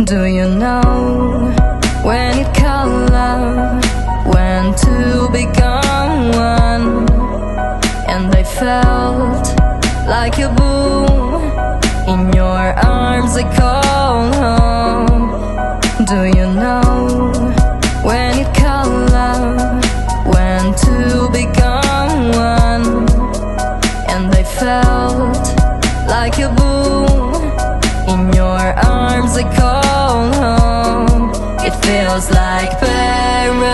Do you know when it called love, when two become one? And I felt like a boom in your arms I call home. Do you know when it called love, when two become one? And I felt like a boom in your arms I call home. It feels like paradise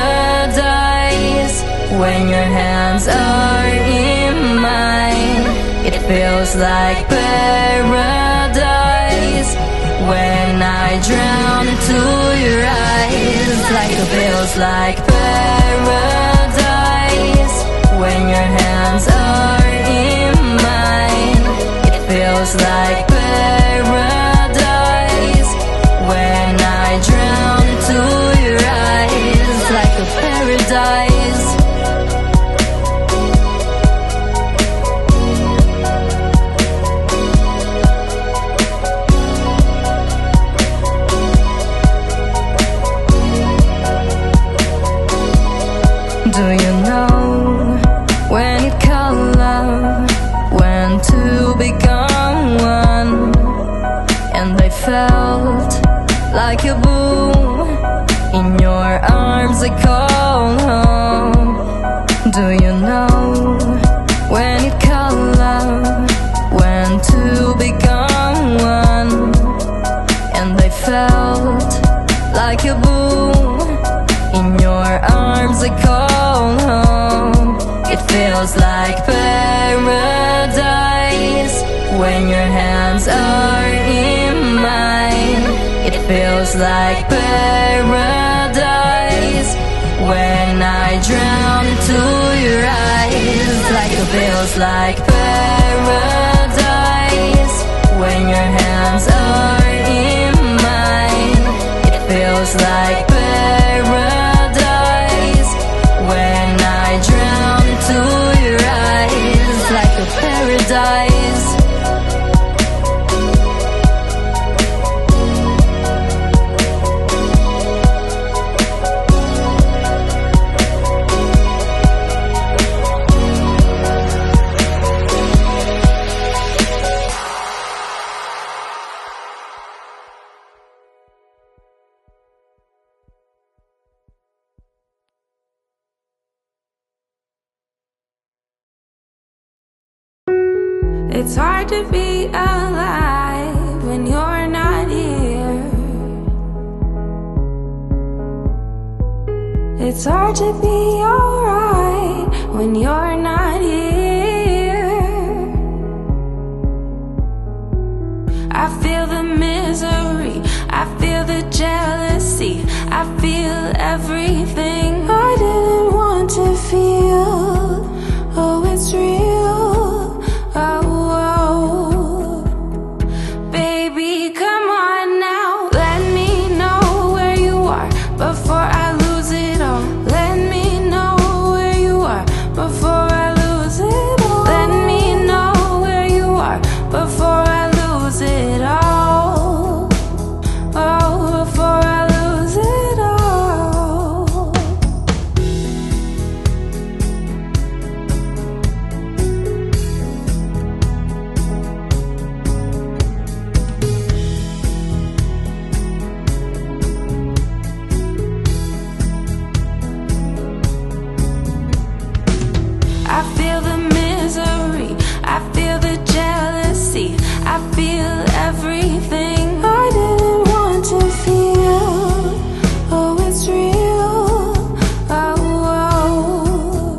when your hands are in mine. It feels like paradise when I drown into your eyes. Like it feels like paradise when your hands are in mine. It feels like paradise when I drown into your eyes. Like a paradise. Do you know when it called love, when two become one? And I felt like a boom in your arms I call home. Do you know when it called love, when two become one? And I felt like a boom in your arms I call home. It feels like paradise when your hands are in mine. It feels like paradise when I drown into your eyes. Like it feels like paradise when your hands are in mine. It feels like paradise when I drown into your eyes. Like a paradise. It's hard to be alive when you're not here. It's hard to be alright when you're not here. I feel the misery, I feel the jealousy, I feel everything I didn't want to feel. Oh, it's real. Oh, baby, come on now. Let me know where you are before I lose it all. Let me know where you are before I lose it all. Let me know where you are before I lose it all. Oh, before I lose it all. I feel the misery, I feel the jealousy, I feel everything I didn't want to feel. Oh, it's real. Oh,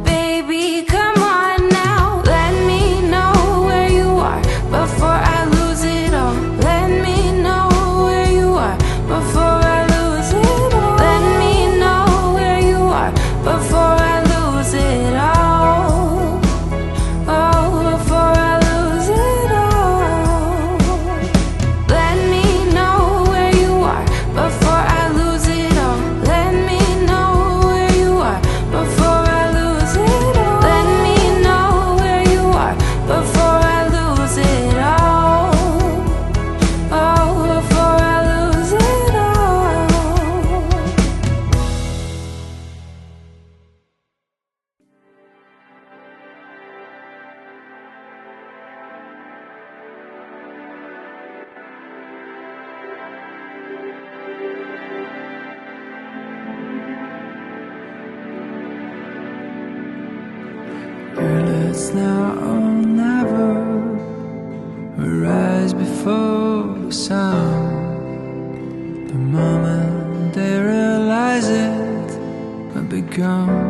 baby, come on now. Let me know where you are before I lose it all. Let me know where you are before I lose it all. Let me know where you are before I lose it all. Oh, before I lose it all. It's now or never. We rise before the sun. The moment they realize it, we become